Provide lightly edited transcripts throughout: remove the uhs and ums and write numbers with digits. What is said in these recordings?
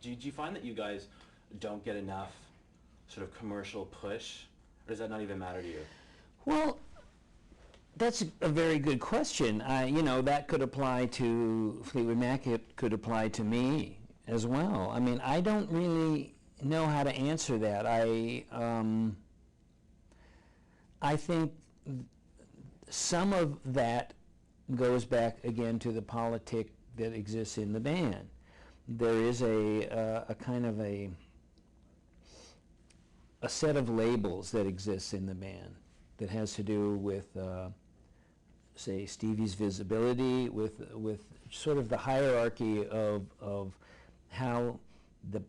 Do you find that you guys don't get enough sort of commercial push, or does that not even matter to you? Well, that's a very good question. You know, that could apply to Fleetwood Mac. It could apply to me as well. I mean, I don't really know how to answer that. I think some of that goes back again to the politic that exists in the band. There is a kind of a set of labels that exists in the band that has to do with, say, Stevie's visibility, with sort of the hierarchy of how the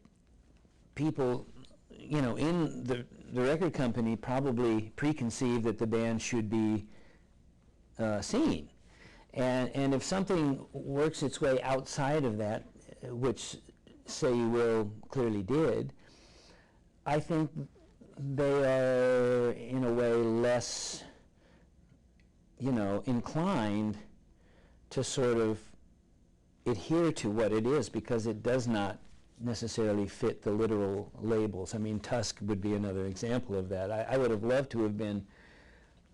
people, you know, in the record company probably preconceived that the band should be seen. And if something works its way outside of that, which Say You Will clearly did, I think they are, in a way, less, you know, inclined to sort of adhere to what it is, because it does not necessarily fit the literal labels. I mean, Tusk would be another example of that. I would have loved to have been,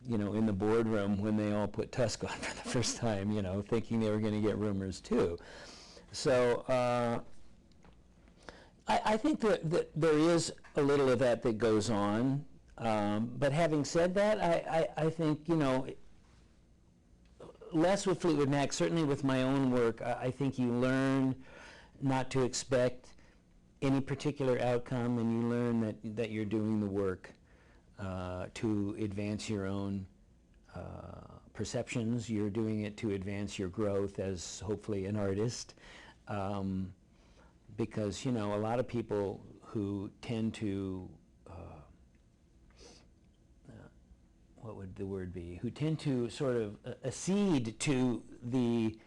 you know, in the boardroom when they all put Tusk on for the first time, you know, thinking they were going to get Rumors too. So I think that there is a little of that that goes on. But having said that, I think, you know, less with Fleetwood Mac, certainly with my own work, I think you learn not to expect any particular outcome, and you learn that you're doing the work to advance your own perceptions. You're doing it to advance your growth as hopefully an artist. Because, you know, a lot of people who tend to, what would the word be, who tend to sort of accede to the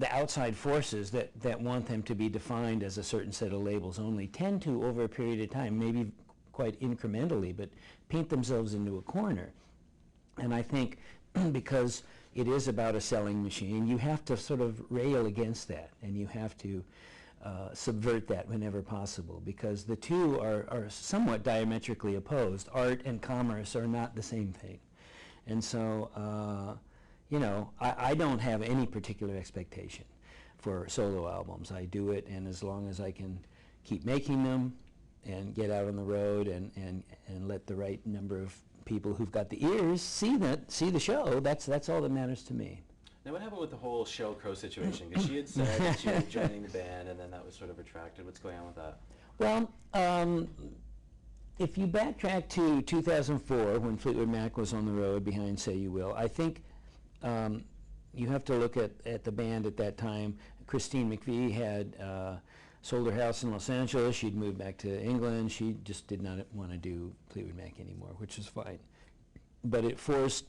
outside forces that want them to be defined as a certain set of labels only, tend to, over a period of time, maybe quite incrementally, but paint themselves into a corner. And I think because it is about a selling machine, you have to sort of rail against that, and you have to subvert that whenever possible, because the two are somewhat diametrically opposed. Art and commerce are not the same thing. And so, you know, I don't have any particular expectation for solo albums. I do it, and as long as I can keep making them and get out on the road and let the right number of people who've got the ears see the show, that's all that matters to me. Now, what happened with the whole Sheryl Crow situation? Because she had said that she was joining the band, and then that was sort of retracted. What's going on with that? Well, if you backtrack to 2004, when Fleetwood Mac was on the road behind Say You Will, I think you have to look at the band at that time. Christine McVie had sold her house in Los Angeles. She'd moved back to England. She just did not want to do Fleetwood Mac anymore, which is fine. But it forced,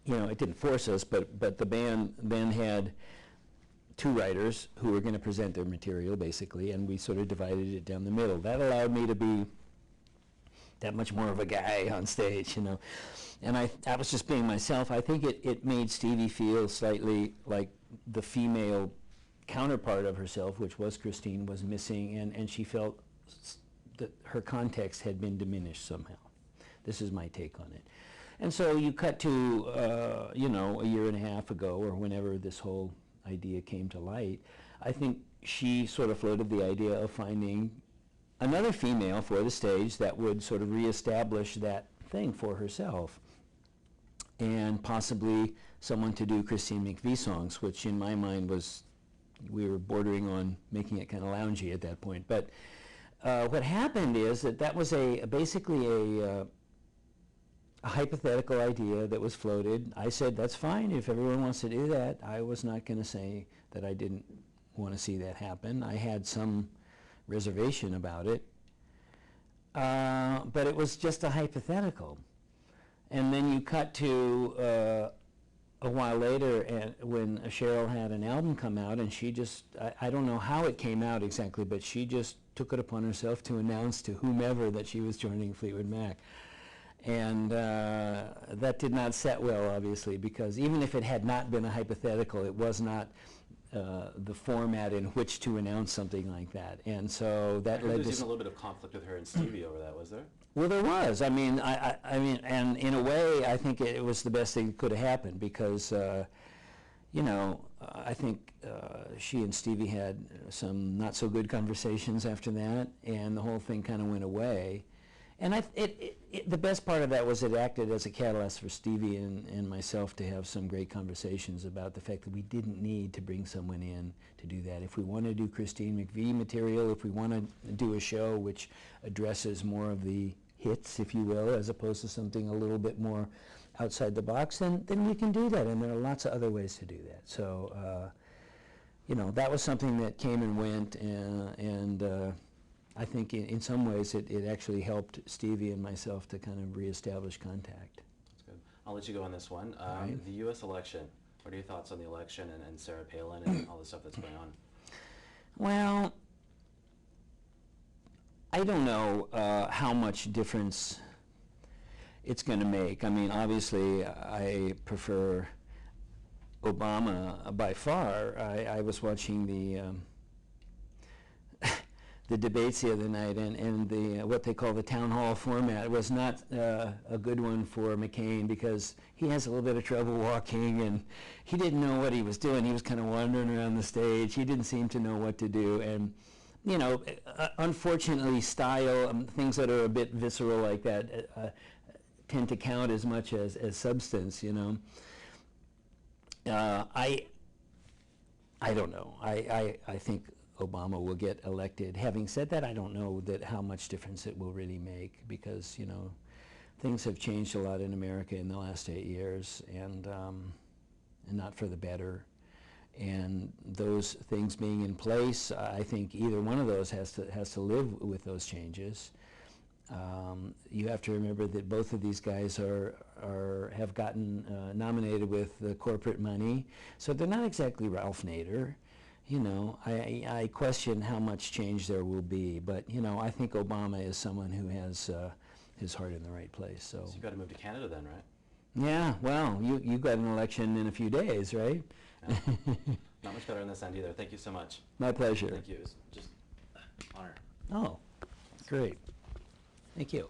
you know, it didn't force us, but the band then had two writers who were going to present their material, basically, and we sort of divided it down the middle. That allowed me to be that much more of a guy on stage, you know. And I was just being myself. I think it made Stevie feel slightly like the female counterpart of herself, which was Christine, was missing, and she felt that her context had been diminished somehow. This is my take on it. And so you cut to, you know, a year and a half ago, or whenever this whole idea came to light, I think she sort of floated the idea of finding another female for the stage that would sort of reestablish that thing for herself, and possibly someone to do Christine McVie songs, which in my mind was, we were bordering on making it kind of loungy at that point. But what happened is that was basically a hypothetical idea that was floated. I said, that's fine if everyone wants to do that. I was not going to say that I didn't want to see that happen. I had some reservation about it, but it was just a hypothetical. And then you cut to a while later, and when Sheryl had an album come out, and she just, I don't know how it came out exactly, but she just took it upon herself to announce to whomever that she was joining Fleetwood Mac. And that did not set well, obviously, because even if it had not been a hypothetical, it was not the format in which to announce something like that, and so I that heard led there's to. even a little bit of conflict with her and Stevie over that, was there? Well, there was. I mean, I mean, and in a way, I think it was the best thing that could have happened because, you know, I think she and Stevie had some not so good conversations after that, and the whole thing kind of went away. And the best part of that was it acted as a catalyst for Stevie and myself to have some great conversations about the fact that we didn't need to bring someone in to do that. If we want to do Christine McVie material, if we want to do a show which addresses more of the hits, if you will, as opposed to something a little bit more outside the box, then we can do that, and there are lots of other ways to do that. So, you know, that was something that came and went, and I think in some ways it actually helped Stevie and myself to kind of reestablish contact. That's good. I'll let you go on this one. Right. The U.S. election. What are your thoughts on the election and Sarah Palin and all the stuff that's going on? Well, I don't know how much difference it's going to make. I mean, obviously, I prefer Obama by far. I was watching the debates the other night, and the what they call the town hall format was not a good one for McCain because he has a little bit of trouble walking, and he didn't know what he was doing. He was kind of wandering around the stage. He didn't seem to know what to do, and you know, unfortunately, style, things that are a bit visceral like that tend to count as much as substance, you know. I don't know. I think Obama will get elected. Having said that, I don't know that how much difference it will really make because, you know, things have changed a lot in America in the last 8 years, and not for the better. And those things being in place, I think either one of those has to live with those changes. You have to remember that both of these guys have gotten nominated with the corporate money, so they're not exactly Ralph Nader. You know, I question how much change there will be, but you know, I think Obama is someone who has his heart in the right place. So you've got to move to Canada then, right? Yeah, well, you got an election in a few days, right? Yeah. Not much better on this end either. Thank you so much. My pleasure. Thank you. It was just honor. Oh, great. Thank you.